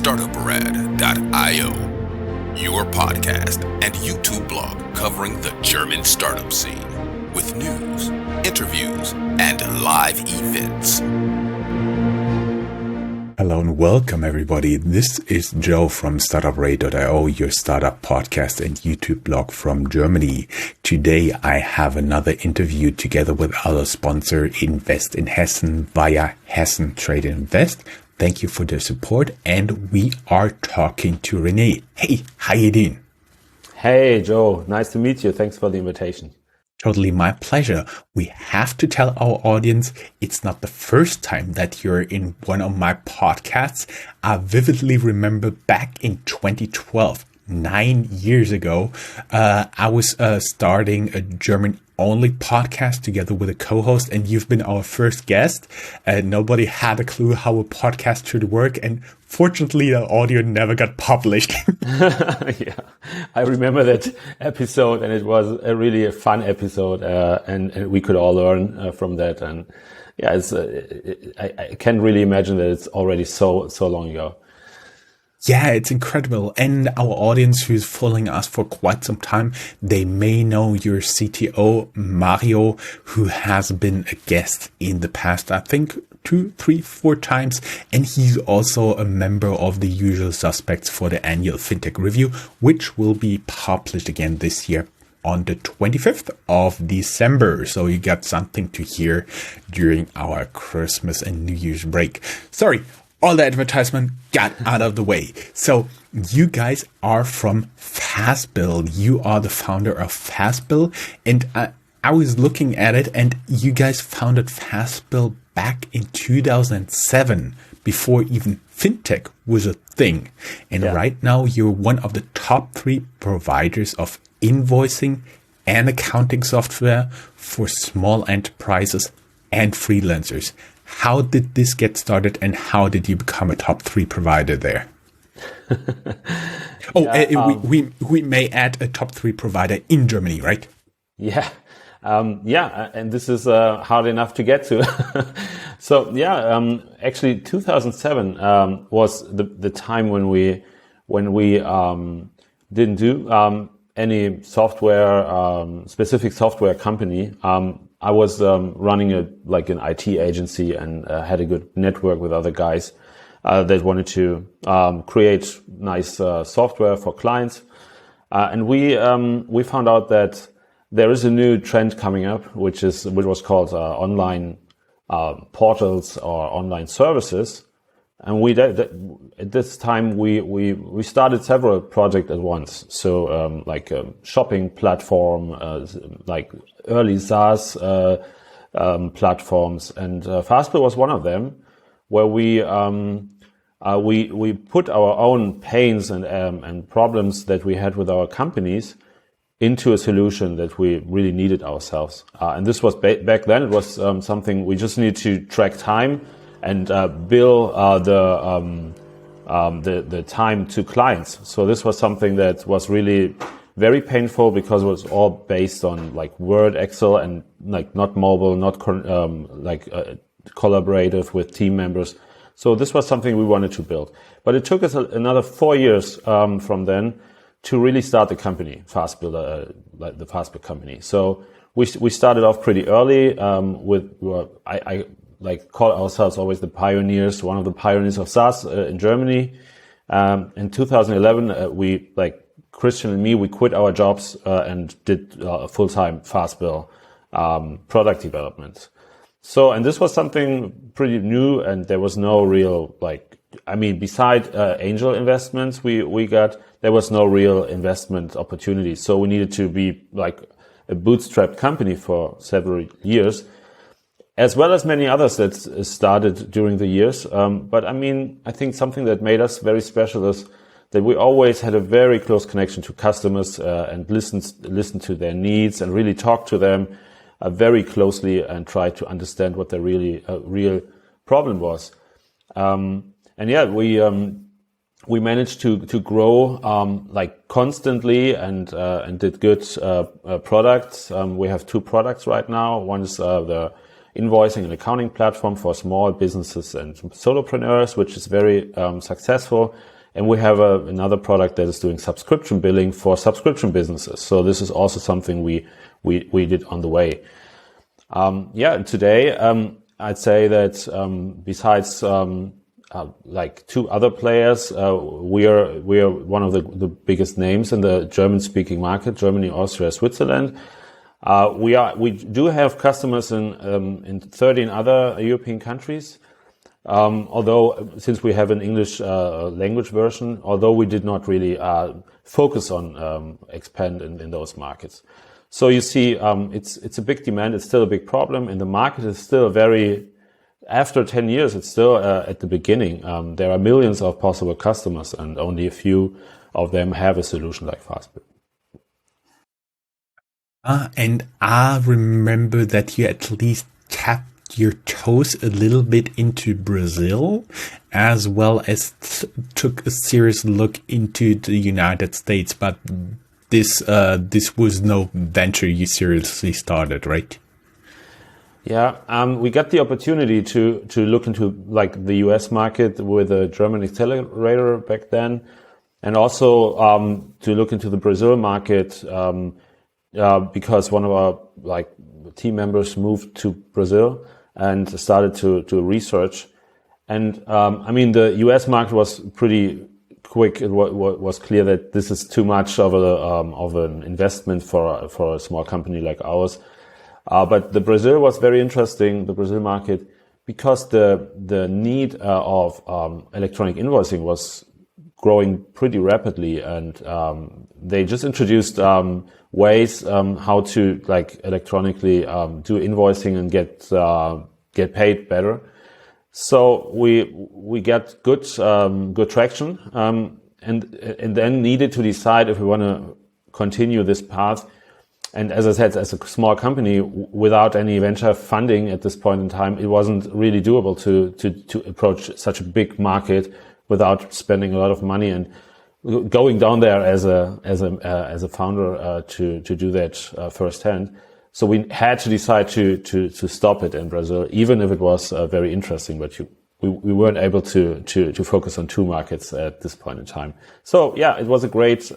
Startuprad.io, your podcast and YouTube blog covering the German startup scene with news, interviews, and live events. Hello and welcome everybody. This is Joe from Startuprad.io, your startup podcast and YouTube blog from Germany. Today I have another interview together with our sponsor Invest in Hessen via Hessen Trade Invest. Thank you for the support, and we are talking to Renee. Hey, how you doing? Hey Joe, nice to meet you. Thanks for the invitation. Totally my pleasure. We have to tell our audience it's not the first time that you're in one of my podcasts. I vividly remember back in 2012, 9 years ago, I was starting a German-only podcast together with a co-host, and you've been our first guest. Nobody had a clue how a podcast should work, and fortunately, the audio never got published. Yeah, I remember that episode, and it was really a fun episode, and we could all learn from that. And yeah, I can't really imagine that it's already so long ago. Yeah, it's incredible. And our audience who's following us for quite some time, they may know your CTO, Mario, who has been a guest in the past, I think 2, 3, 4 times. And he's also a member of the usual suspects for the annual FinTech review, which will be published again this year on the 25th of December. So you got something to hear during our Christmas and New Year's break. Sorry. All the advertisement got out of the way. So you guys are from Fastbill. You are the founder of Fastbill. And I was looking at it, and you guys founded Fastbill back in 2007, before even FinTech was a thing. And right now you're one of the top 3 providers of invoicing and accounting software for small enterprises and freelancers. How did this get started, and how did you become a top 3 provider there? We may add a top 3 provider in Germany, right? Yeah. And this is hard enough to get to. So actually 2007 was the time when we didn't do any software, specific software company. I was running an IT agency, and had a good network with other guys that wanted to create nice software for clients. And we found out that there is a new trend coming up, which was called online portals or online services. And at this time we started several projects at once. So like a shopping platform, like early SaaS platforms, and Fastbill was one of them, where we put our own pains and problems that we had with our companies into a solution that we really needed ourselves. And this was back then. It was something we just needed to track time and bill the time to clients. So this was something that was really very painful, because it was all based on like Word, Excel, and like not mobile, not collaborative with team members. So this was something we wanted to build. But it took us another 4 years from then to really start the company, Fastbill, like the Fastbill company. So we started off pretty early I call ourselves always the pioneers, one of the pioneers of SaaS in Germany. In 2011, Christian and me, we quit our jobs and did full-time Fastbill product development. So, and this was something pretty new, and there was no real, beside angel investments we got, there was no real investment opportunity. So we needed to be like a bootstrapped company for several years, as well as many others that started during the years. But I think something that made us very special is that we always had a very close connection to customers and listened to their needs and really talked to them very closely and tried to understand what their real problem was. We managed to grow constantly and did good products. We have 2 products right now. One is the invoicing and accounting platform for small businesses and solopreneurs, which is very successful. And we have another product that is doing subscription billing for subscription businesses. So this is also something we did on the way. And today, I'd say that, besides, like two other players, we are one of the biggest names in the German-speaking market, Germany, Austria, Switzerland. We do have customers in 13 other European countries. Although since we have an English language version, although we did not really focus on expand in those markets. So you see, it's a big demand. It's still a big problem, and the market is still after 10 years, it's still at the beginning. There are millions of possible customers, and only a few of them have a solution like Fastbill. And I remember that you at least tapped your toes a little bit into Brazil, as well as took a serious look into the United States. But this was no venture you seriously started, right? Yeah, we got the opportunity to look into like the US market with a German accelerator back then, and also to look into the Brazil market because one of our like team members moved to Brazil and started to research. And I mean, the US market was pretty quick. It was clear that this is too much of an investment for a small company like ours. But the Brazil was very interesting, the Brazil market, because the need of electronic invoicing was growing pretty rapidly, and they just introduced ways how to like electronically do invoicing and get paid better. So we get good traction, and then needed to decide if we want to continue this path. And as I said, as a small company without any venture funding at this point in time, it wasn't really doable to approach such a big market without spending a lot of money and going down there as a founder to do that firsthand. So we had to decide to stop it in Brazil, even if it was very interesting. But we weren't able to focus on two markets at this point in time. So yeah, it was a great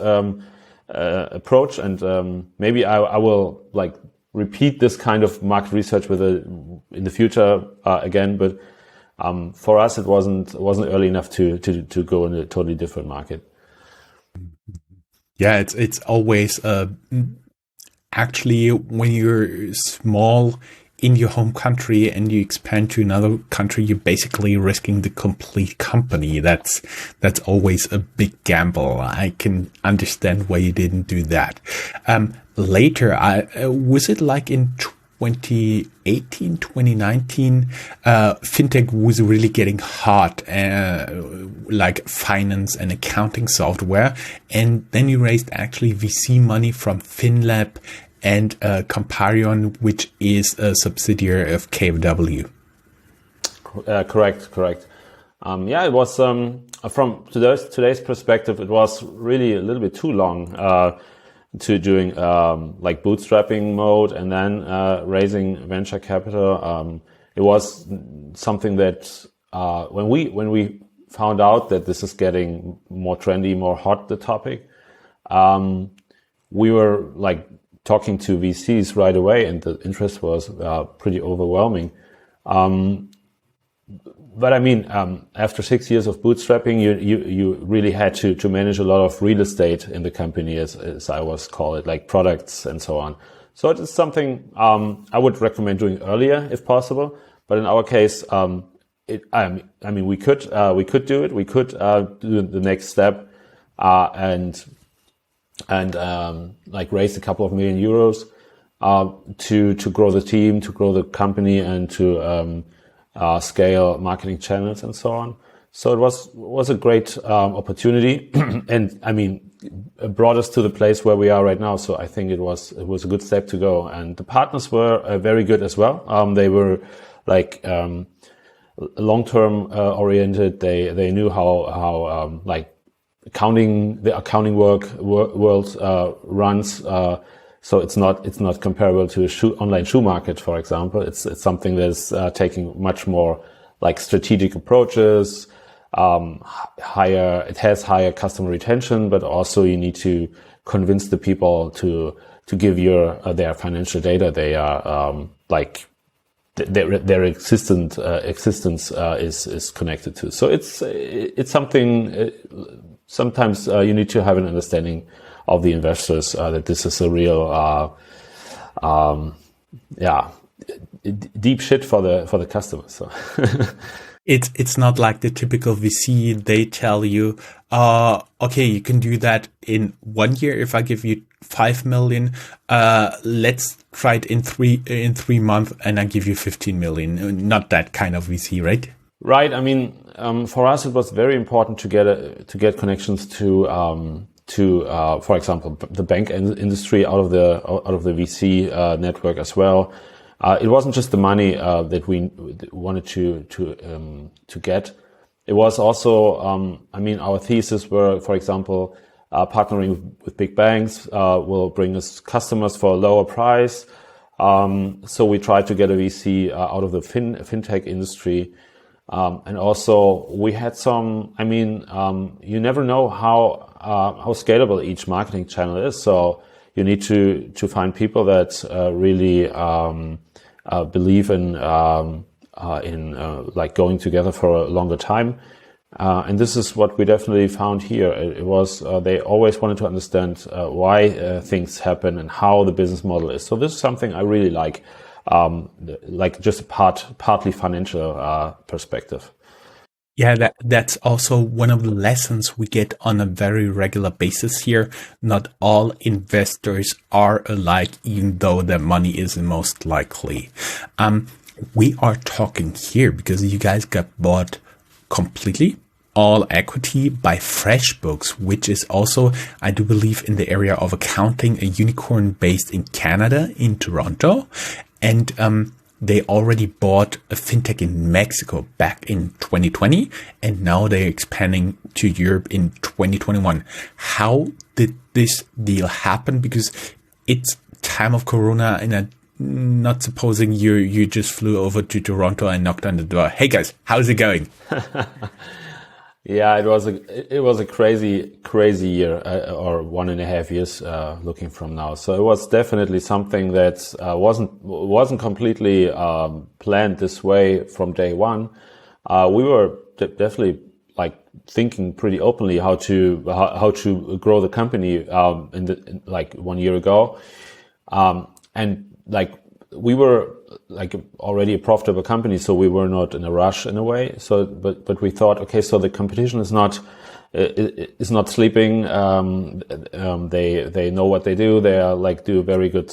approach, and maybe I will like repeat this kind of market research in the future again. But for us, it wasn't early enough to go in a totally different market. Yeah, it's always actually when you're small in your home country and you expand to another country, you're basically risking the complete company. That's always a big gamble. I can understand why you didn't do that. Later, was it like in 2018, 2019, fintech was really getting hot, like finance and accounting software. And then you raised actually VC money from FinLab and Comparion, which is a subsidiary of KfW. Correct. Yeah, it was from today's perspective, it was really a little bit too long to doing like bootstrapping mode and then raising venture capital. It was something that when we found out that this is getting more trendy, more hot, the topic, we were like talking to VCs right away, and the interest was pretty overwhelming. But I mean, after 6 years of bootstrapping, you really had to manage a lot of real estate in the company, as I was call it, like products and so on. So it is something I would recommend doing earlier if possible. But in our case, I mean, we could do it. We could do the next step and like raise a couple of million euros to grow the team, to grow the company, and to scale marketing channels and so on. So it was a great opportunity, and I mean, it brought us to the place where we are right now. So I think it was a good step to go, and the partners were very good as well. They were like long-term oriented. They knew how like the accounting world runs. So it's not comparable to a online shoe market, for example. It's something that's taking much more like strategic approaches, it has higher customer retention, but also you need to convince the people to give their financial data. They are their existence is connected to. So it's something. Sometimes you need to have an understanding of the investors that this is a real deep shit for the customers. So. It's not like the typical VC. They tell you, okay, you can do that in 1 year. If I give you 5 million, let's try it in three months, and I give you 15 million. Not that kind of VC, right? Right. I mean, for us, it was very important to get connections to for example, the bank industry out of the VC network as well. It wasn't just the money that we wanted to get. It was also, our thesis were, for example, partnering with big banks will bring us customers for a lower price. So we tried to get a VC out of the fintech industry. And also we had some, you never know how scalable each marketing channel is. So you need to find people that really believe in like going together for a longer time. And this is what we definitely found here. It was, they always wanted to understand why things happen and how the business model is. So this is something I really like just a partly financial perspective. Yeah, that's also one of the lessons we get on a very regular basis here. Not all investors are alike, even though their money is most likely. We are talking here because you guys got bought completely, all equity, by FreshBooks, which is also, I do believe, in the area of accounting, a unicorn based in Canada, in Toronto. And they already bought a fintech in Mexico back in 2020, and now they're expanding to Europe in 2021. How did this deal happen? Because it's time of Corona, and I'm not supposing you just flew over to Toronto and knocked on the door. Hey guys, how's it going? Yeah, it was a crazy year, or 1.5 years, looking from now. So it was definitely something that wasn't completely planned this way from day one. We were definitely like thinking pretty openly how to grow the company like 1 year ago, and like we were like already a profitable company, so we were not in a rush in a way. So, but we thought, okay, so the competition is not sleeping. They know what they do. They are like do very good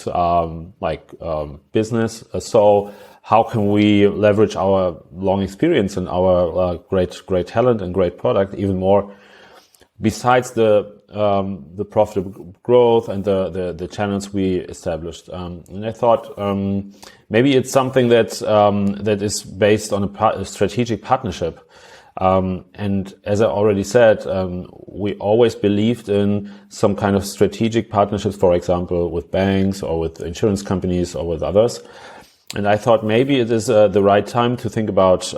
business. So how can we leverage our long experience and our great talent and great product even more? Besides the profitable growth and the channels we established, and I thought maybe it's something that is based on a strategic partnership. And as I already said, we always believed in some kind of strategic partnerships, for example, with banks or with insurance companies or with others. And I thought maybe it is the right time to think about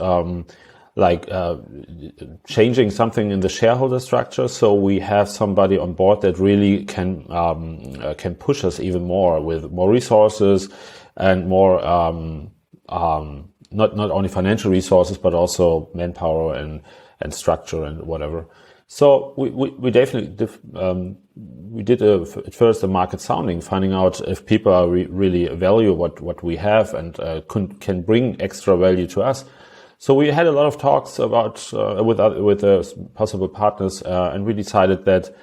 changing something in the shareholder structure, so we have somebody on board that really can push us even more with more resources and more not only financial resources but also manpower and structure and whatever. So we definitely we did at first a market sounding, finding out if people are really value what we have and can bring extra value to us. So we had a lot of talks about with possible partners, and we decided that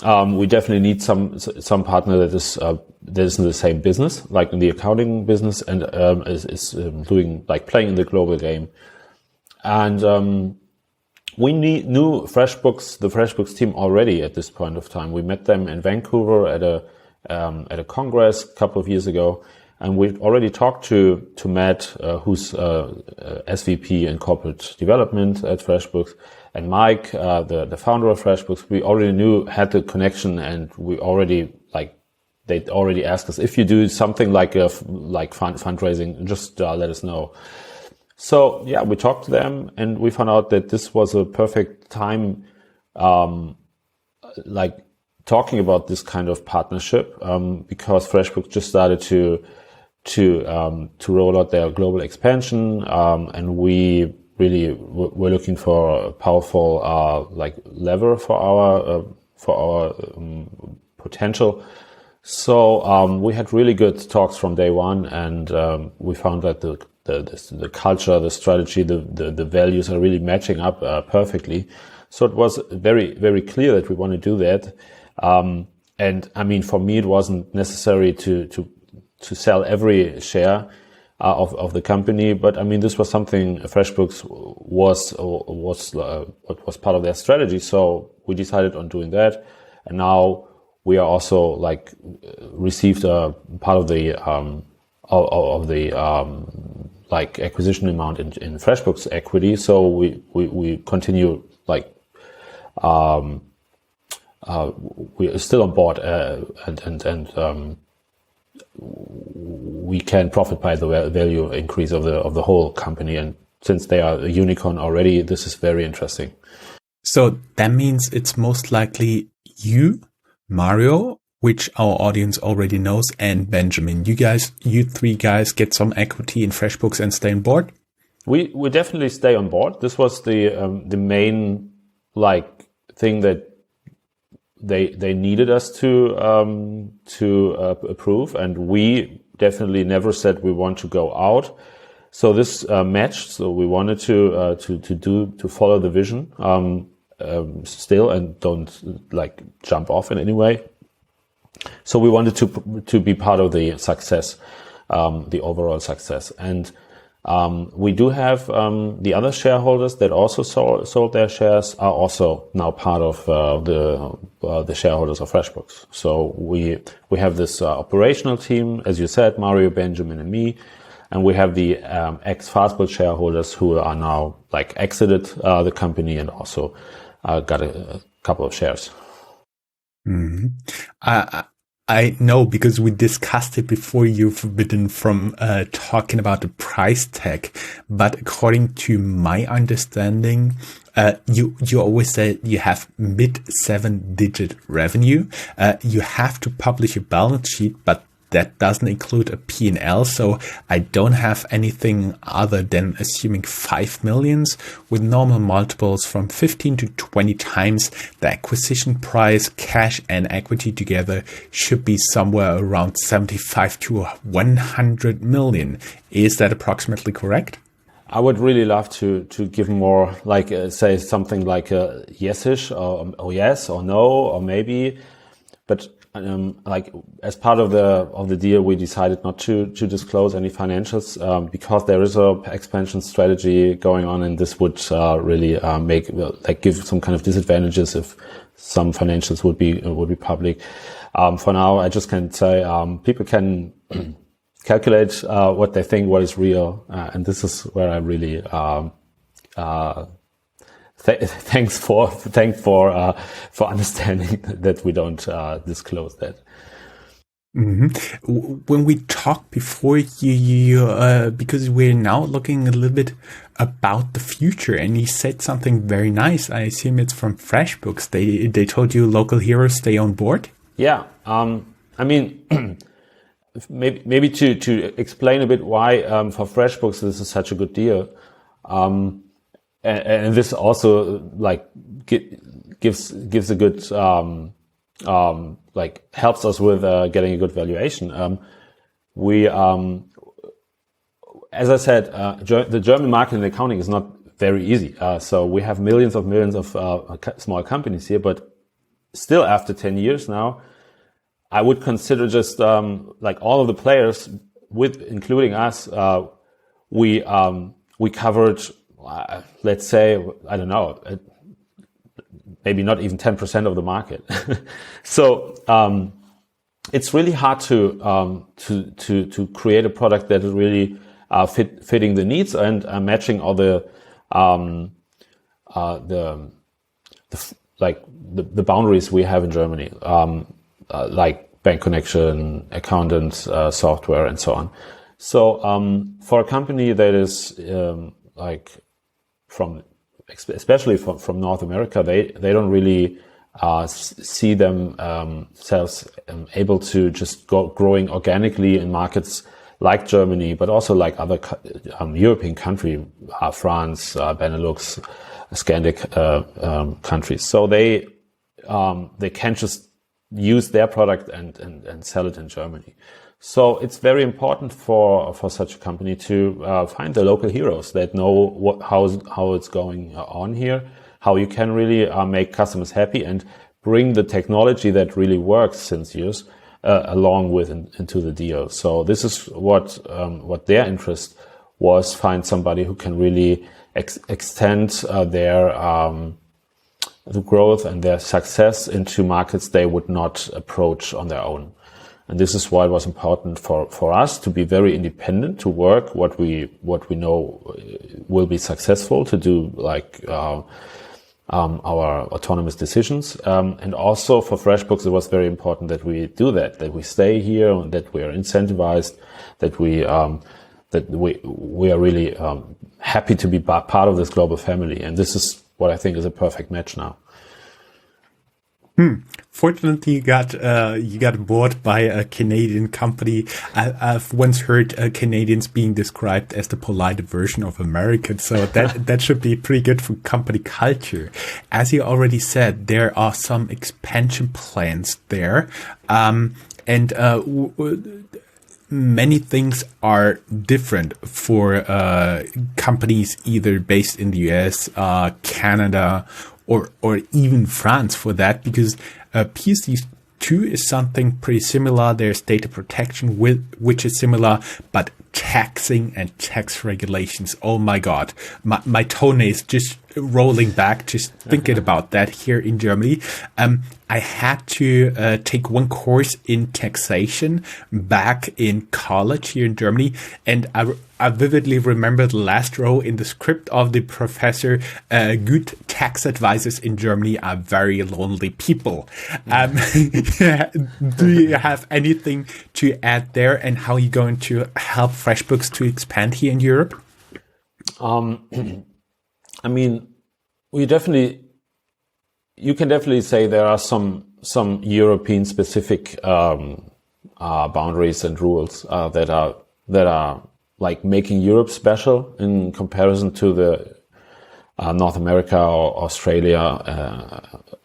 we definitely need some partner that is in the same business, like in the accounting business, and is doing like playing in the global game. And we knew the FreshBooks team already at this point of time. We met them in Vancouver at a congress a couple of years ago. And we already talked to Matt, who's SVP in corporate development at FreshBooks, and Mike, the founder of FreshBooks. We already had the connection, and we already they already asked us, if you do something like fundraising, just let us know. So yeah, we talked to them and we found out that this was a perfect time, like talking about this kind of partnership, because FreshBooks just started to roll out their global expansion, and we really were looking for a powerful like lever for our potential. So we had really good talks from day one, and we found that the culture, the strategy, the values are really matching up perfectly. So it was very, very clear that we want to do that. And I mean, for me, it wasn't necessary to sell every share of the company, but I mean, this was something FreshBooks was part of their strategy. So we decided on doing that, and now we are also like received a part of the like acquisition amount in FreshBooks equity. So we continue like we are still on board, and we can profit by the value increase of the whole company. And since they are a unicorn already, this is very interesting. So that means it's most likely you, Mario, which our audience already knows, and Benjamin. You three guys get some equity in FreshBooks and stay on board? We definitely stay on board. This was the main like thing that they needed us to approve, and we definitely never said we want to go out. So this matched. So we wanted to follow the vision still, and don't like jump off in any way. So we wanted to be part of the success, the overall success. And we do have the other shareholders that also sold their shares are also now part of the shareholders of FreshBooks. So we have this operational team, as you said, Mario, Benjamin, and me, and we have the ex-Fastbill shareholders who are now like exited the company and also got a couple of shares. Mm-hmm. I know, because we discussed it before you're forbidden from talking about the price tag. But according to my understanding, you always say you have mid 7-digit revenue. You have to publish a balance sheet, but that doesn't include a P&L. So I don't have anything other than assuming 5 millions with normal multiples from 15 to 20 times. The acquisition price, cash and equity together should be somewhere around 75 to 100 million. Is that approximately correct? I would really love to give more, like say something like a yes-ish or yes or no or maybe, but like as part of the deal, we decided not to disclose any financials because there is a expansion strategy going on, and this would really give some kind of disadvantages if some financials would be public. For now, I just can say people can calculate what they think, what is real, and this is where I really thanks for understanding that we don't disclose that. Mm-hmm. When we talked before, you because we're now looking a little bit about the future, and you said something very nice. I assume it's from FreshBooks. They told you local heroes stay on board. Yeah, I mean, maybe to explain a bit why for FreshBooks this is such a good deal. And this also like gives a good like helps us with getting a good valuation. We as I said, the German market in accounting is not very easy. So we have millions of small companies here, but still after 10 years now, I would consider just like all of the players, with including us, we covered. Let's say, I don't know, maybe not even 10% of the market. So it's really hard to create a product that is really fitting the needs and matching all the boundaries we have in Germany, like bank connection, accountant software, and so on. So for a company that is especially from North America, they don't really see themselves able to just go growing organically in markets like Germany, but also like other European countries, France, Benelux, Scandic countries. So they can't just use their product and sell it in Germany. So it's very important for such a company to find the local heroes that know how it's going on here, how you can really make customers happy and bring the technology that really works since years along with into the deal. So this is what their interest was: find somebody who can really extend their the growth and their success into markets they would not approach on their own. And this is why it was important for us to be very independent, to work what we know will be successful, to do like our autonomous decisions. And also for FreshBooks, it was very important that we do that we stay here, and that we are incentivized, that we are really happy to be part of this global family. And this is what I think is a perfect match now. Fortunately, you got bought by a Canadian company. I've once heard Canadians being described as the polite version of Americans, so that should be pretty good for company culture. As you already said, there are some expansion plans there, and many things are different for companies either based in the US, Canada, or even France for that, because PSD2 is something pretty similar. There's data protection which is similar, but taxing and tax regulations. Oh my God, my toenails just rolling back just thinking about that here in Germany. I had to take one course in taxation back in college here in Germany, and I vividly remember the last row in the script of the professor: good tax advisors in Germany are very lonely people. Do you have anything to add there, and how are you going to help FreshBooks to expand here in Europe? I mean, you can definitely say there are some European specific boundaries and rules that are like making Europe special in comparison to the North America or Australia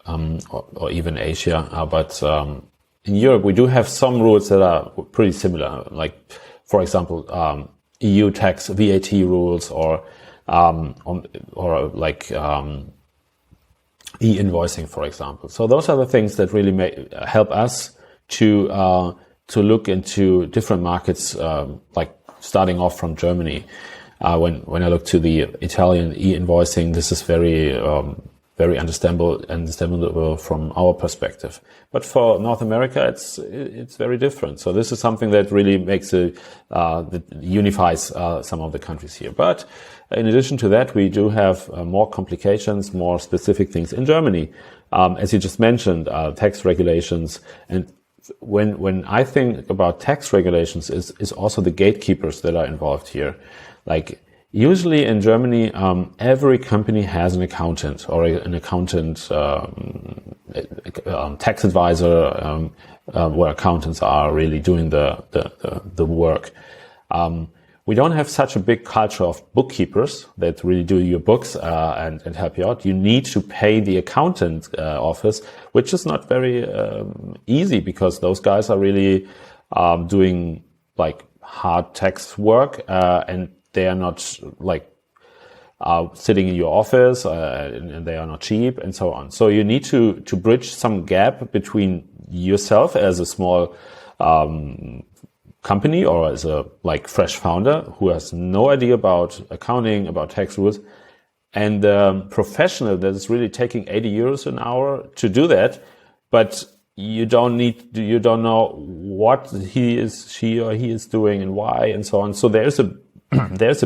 or even Asia. But in Europe, we do have some rules that are pretty similar. Like, for example, EU tax VAT rules, or like e-invoicing, for example. So those are the things that really help us to look into different markets, like starting off from Germany. When I look to the Italian e-invoicing, this is very understandable from our perspective. But for North America, it's very different. So this is something that really that unifies some of the countries here. But in addition to that, we do have more complications, more specific things in Germany. As you just mentioned, tax regulations. And when I think about tax regulations, is also the gatekeepers that are involved here. Like, usually in Germany, every company has an accountant or an accountant, tax advisor, where accountants are really doing the work. We don't have such a big culture of bookkeepers that really do your books and help you out. You need to pay the accountant office, which is not very easy, because those guys are really doing like hard tax work, and they are not like sitting in your office, and they are not cheap, and so on. So you need to bridge some gap between yourself as a small company, or as a like fresh founder who has no idea about accounting, about tax rules, and the professional that is really taking 80 euros an hour to do that, but you don't know what she or he is doing and why, and so on. So there's a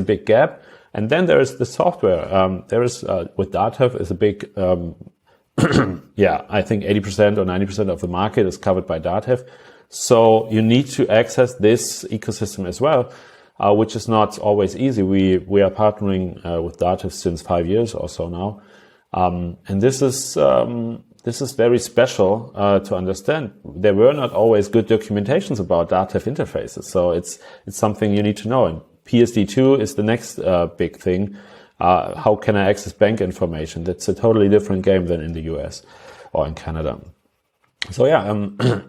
big gap. And then there is the software. With Datev is a big, I think 80% or 90% of the market is covered by Datev. So you need to access this ecosystem as well. which is not always easy. We are partnering with Dativ since 5 years or so now, and this is very special to understand. There were not always good documentations about Dativ interfaces, so it's something you need to know. And PSD2 is the next big thing. How can I access bank information? That's a totally different game than in the US or in Canada. So yeah,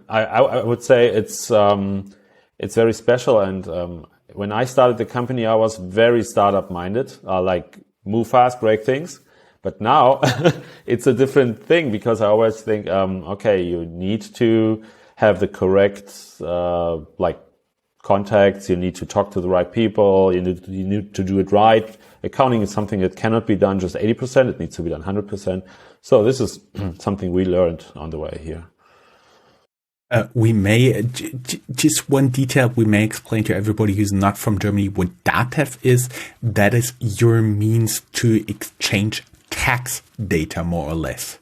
I would say it's very special. And when I started the company, I was very startup minded, like move fast, break things. But now it's a different thing, because I always think, okay, you need to have the correct contacts. You need to talk to the right people. You need to do it right. Accounting is something that cannot be done just 80%. It needs to be done 100%. So this is something we learned on the way here. We may, just one detail we may explain to everybody who's not from Germany what Dativ is. That is your means to exchange tax data, more or less.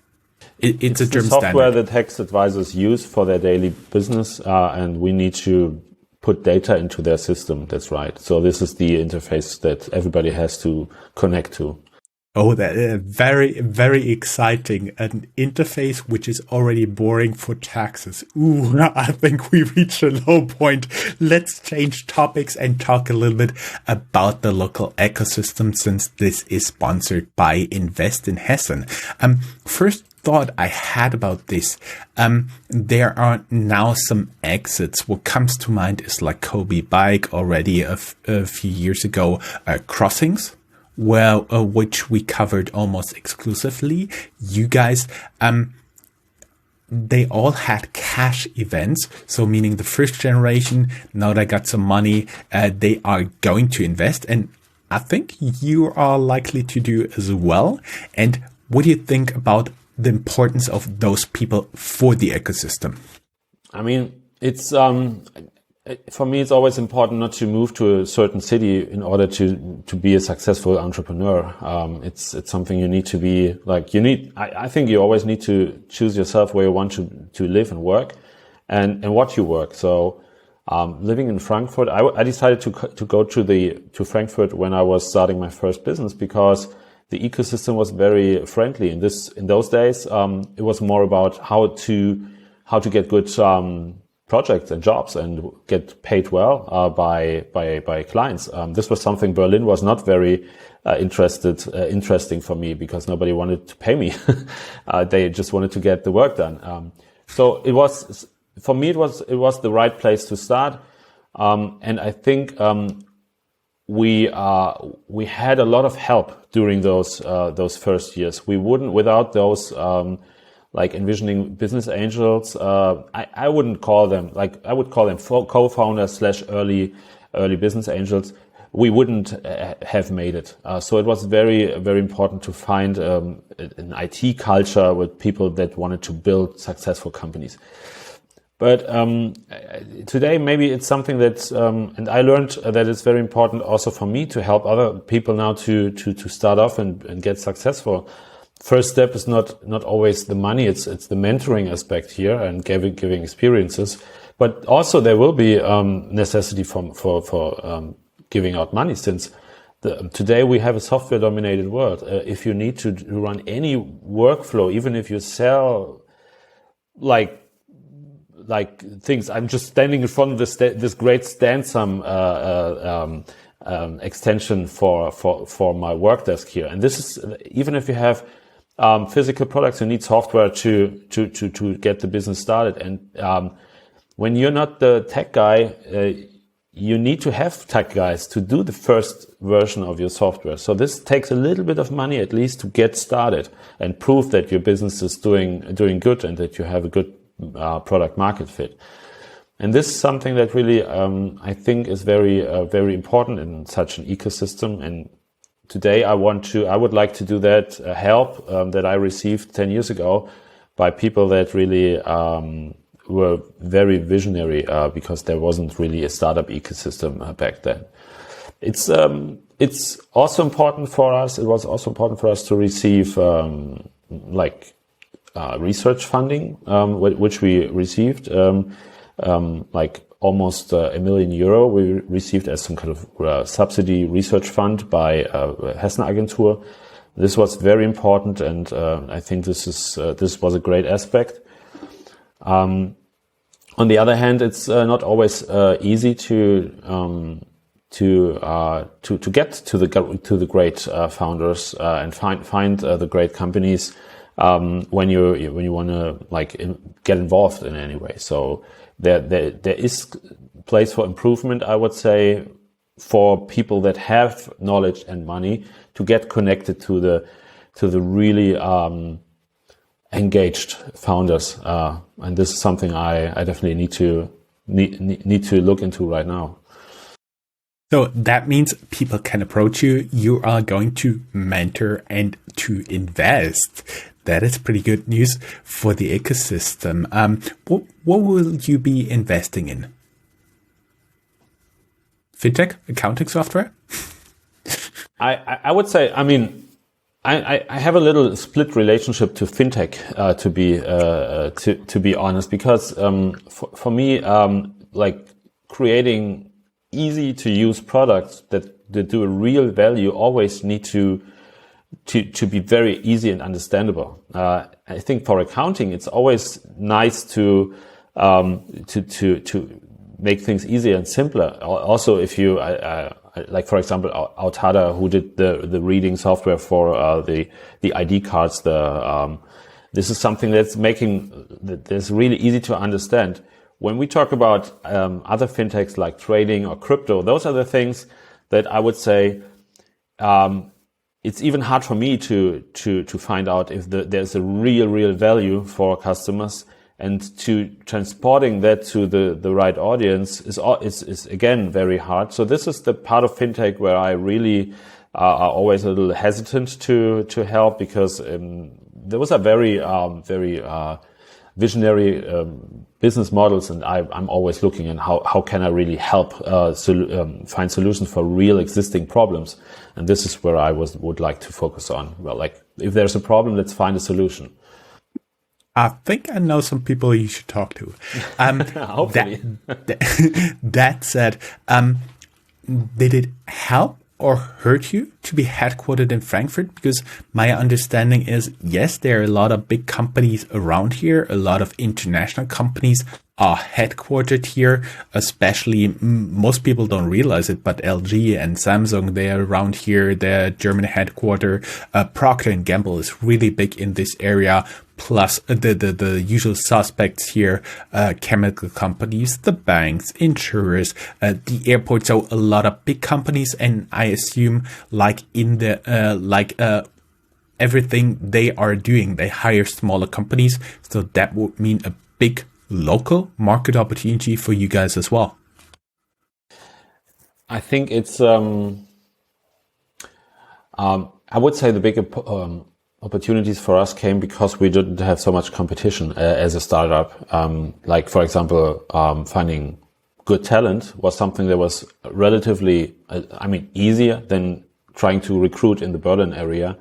It's a German software standard that tax advisors use for their daily business, and we need to put data into their system. That's right. So this is the interface that everybody has to connect to. Oh, that very, very exciting. An interface which is already boring for taxes. Ooh, I think we reached a low point. Let's change topics and talk a little bit about the local ecosystem, since this is sponsored by Invest in Hessen. First thought I had about this, there are now some exits. What comes to mind is like Kobe Bike already a few years ago, Crossings, well, which we covered almost exclusively. You guys, they all had cash events. So meaning the first generation, now they got some money, they are going to invest. And I think you are likely to do as well. And what do you think about the importance of those people for the ecosystem? I mean, it's for me, it's always important not to move to a certain city in order to be a successful entrepreneur. It's something you need to be like, I think you always need to choose yourself where you want to live and work and what you work. So, living in Frankfurt, I decided to go to Frankfurt when I was starting my first business, because the ecosystem was very friendly. In those days, it was more about how to get good, projects and jobs and get paid well by clients. This was something Berlin was not very interesting for me, because nobody wanted to pay me. They just wanted to get the work done. So it was, for me, it was the right place to start. And I think we had a lot of help during those first years. We wouldn't, without those like envisioning business angels, I wouldn't call them, like I would call them co-founders / early business angels. We wouldn't have made it. So it was very, very important to find an IT culture with people that wanted to build successful companies. But today, maybe it's something that, and I learned that it's very important also for me to help other people now to start off and get successful. First step is not always the money. It's the mentoring aspect here and giving experiences. But also there will be necessity for giving out money, since today we have a software dominated world. If you need to run any workflow, even if you sell like things, I'm just standing in front of this great StanSum extension for my work desk here. And this is, even if you have physical products, you need software to get the business started. And when you're not the tech guy, you need to have tech guys to do the first version of your software. So this takes a little bit of money at least to get started and prove that your business is doing good and that you have a good product market fit. And this is something that really I think is very very important in such an ecosystem. And today I would like to do that help that I received 10 years ago by people that really were very visionary, because there wasn't really a startup ecosystem back then. It's also important for us. It was also important for us to receive research funding, which we received. Like almost €1 million we received as some kind of subsidy research fund by Hessen Agentur. This was very important, and I think this was a great aspect. On the other hand, it's not always easy to get to the great founders and find the great companies when you want to get involved in any way. So there is place for improvement, I would say, for people that have knowledge and money to get connected to the really engaged founders, and this is something I definitely need to look into right now. So that means people can approach you. You are going to mentor and to invest. That is pretty good news for the ecosystem. What will you be investing in? Fintech, accounting software? I would say, I mean, I have a little split relationship to fintech, to be honest, because for me, like creating easy to use products that do a real value always need to be very easy and understandable. I think for accounting, it's always nice to make things easier and simpler. Also, if you like, for example, Autada, who did the reading software for the ID cards, this is something that's really easy to understand. When we talk about other fintechs like trading or crypto, those are the things that I would say it's even hard for me to find out if there's a real value for customers, and to transporting that to the right audience is again very hard. So this is the part of fintech where I really are always a little hesitant to help, because there was a very visionary business models, and I'm always looking at how can I really help find solutions for real existing problems, and this is where I would like to focus on. Well, like, if there's a problem, let's find a solution. I think I know some people you should talk to. Hopefully. That said, did it help or hurt you to be headquartered in Frankfurt? Because my understanding is, yes, there are a lot of big companies around here. A lot of international companies are headquartered here, especially most people don't realize it, but LG and Samsung, they are around here. Their German headquarter, Procter & Gamble is really big in this area. Plus the usual suspects here, chemical companies, the banks, insurers, the airport. So a lot of big companies, and I assume everything they are doing, they hire smaller companies. So that would mean a big local market opportunity for you guys as well. I think it's I would say the big opportunities for us came because we didn't have so much competition as a startup. Like, for example, finding good talent was something that was relatively, easier than trying to recruit in the Berlin area,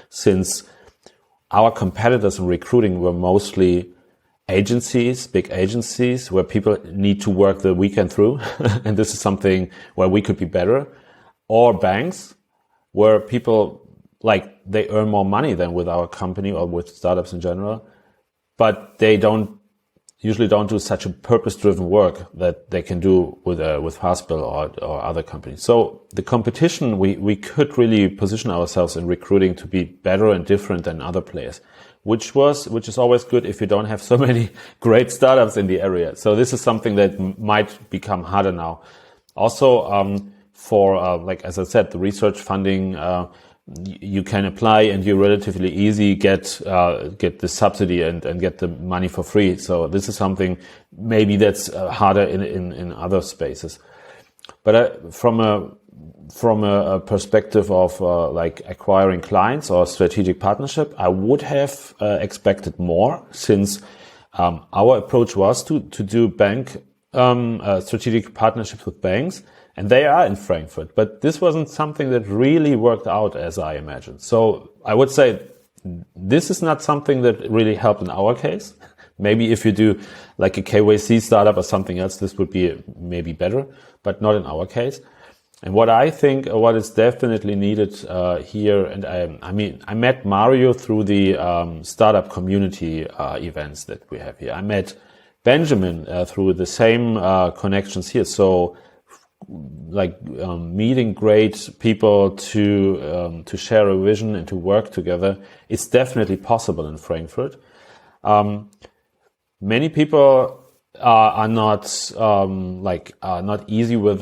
since our competitors in recruiting were mostly agencies, big agencies, where people need to work the weekend through. And this is something where we could be better. Or banks, where people, like, they earn more money than with our company or with startups in general, but they usually don't do such a purpose-driven work that they can do with Fastbill or other companies. So the competition, we could really position ourselves in recruiting to be better and different than other players, which is always good if you don't have so many great startups in the area. So this is something that might become harder now. Also, for like, as I said, the research funding, you can apply and you relatively easy get the subsidy and get the money for free. So this is something maybe that's harder in other spaces. But from a perspective of like acquiring clients or strategic partnership, I would have expected more, since our approach was to do bank strategic partnerships with banks. And they are in Frankfurt, but this wasn't something that really worked out as I imagined. So I would say this is not something that really helped in our case, Maybe if you do like a KYC startup or something else, this would be maybe better, but not in our case. And what I think, what is definitely needed here, and I met Mario through the startup community events that we have here. I met Benjamin through the same connections here. So, meeting great people to share a vision and to work together, it's definitely possible in Frankfurt. Many people are not not easy with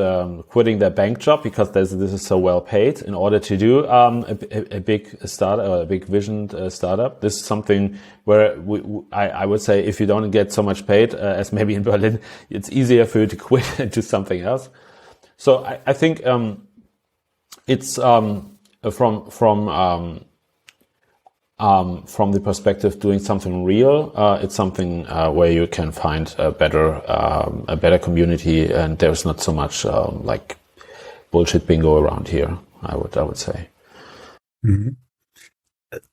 quitting their bank job because this is so well paid in order to do a big startup or a big visioned startup. This is something where I would say if you don't get so much paid as maybe in Berlin, it's easier for you to quit and do something else. So I think it's from the perspective doing something real, it's something where you can find a better community, and there's not so much like bullshit bingo around here. I would say. Mm-hmm.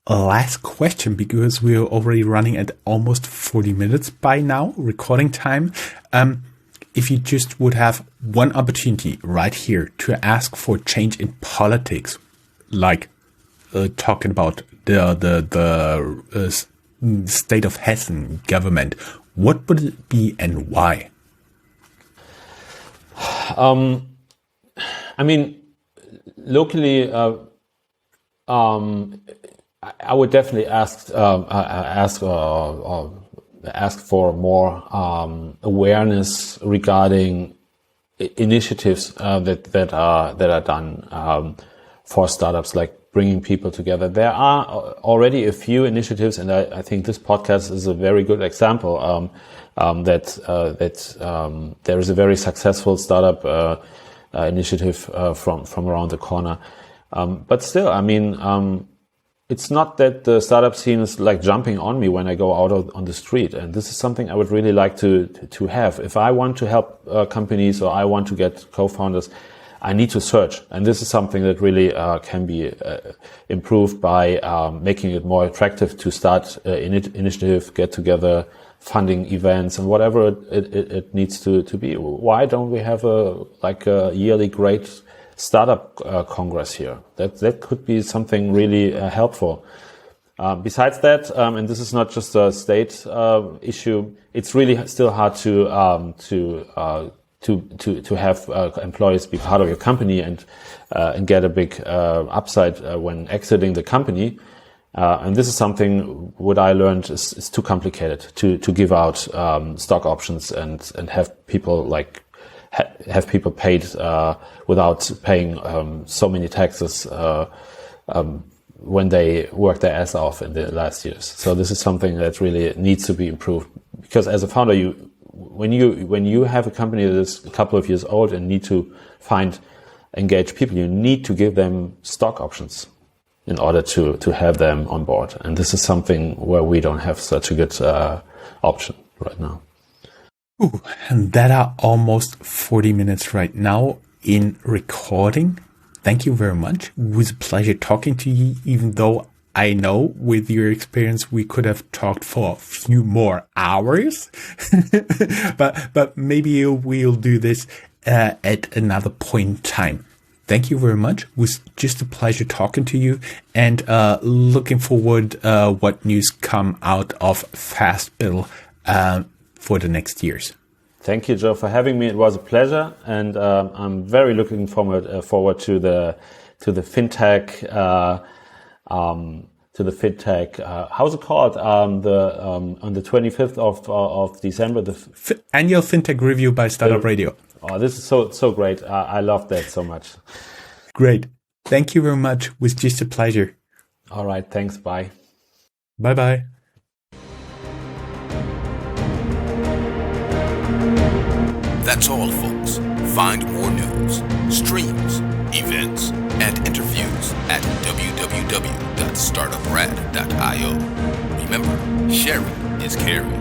Last question, because we're already running at almost 40 minutes by now, recording time. If you just would have one opportunity right here to ask for change in politics, like talking about the state of Hessen government, what would it be and why? I mean, locally, I would definitely ask for more awareness regarding initiatives that are done for startups, like bringing people together. There are already a few initiatives, and I think this podcast is a very good example that there is a very successful startup initiative from around the corner. But still, I mean, it's not that the startup scene is like jumping on me when I go out on the street. And this is something I would really like to have. If I want to help companies or I want to get co-founders, I need to search. And this is something that really can be improved by making it more attractive to start initiative, get together, funding events, and whatever it needs to be. Why don't we have a yearly great startup congress here? That could be something really helpful. Besides that, and this is not just a state issue, it's really still hard to have employees be part of your company and get a big upside when exiting the company. And this is something what I learned is too complicated to give out stock options and have people have people paid without paying so many taxes when they work their ass off in the last years. So this is something that really needs to be improved, because as a founder, when you have a company that is a couple of years old and need to find engaged people, you need to give them stock options in order to have them on board. And this is something where we don't have such a good option right now. Ooh, and that are almost 40 minutes right now in recording. Thank you very much. It was a pleasure talking to you, even though I know with your experience we could have talked for a few more hours. but maybe we'll do this at another point in time. Thank you very much. It was just a pleasure talking to you, and looking forward what news come out of Fastbill for the next years. Thank you, Joe, for having me. It was a pleasure, and I'm very looking forward to the fintech how's it called? On the 25th of December, the annual fintech review by Startuprad.io. Oh, this is so great. I love that so much. Great. Thank you very much. It was just a pleasure. All right. Thanks. Bye. Bye-bye. That's all, folks. Find more news, streams, events, and interviews at www.startuprad.io. Remember, sharing is caring.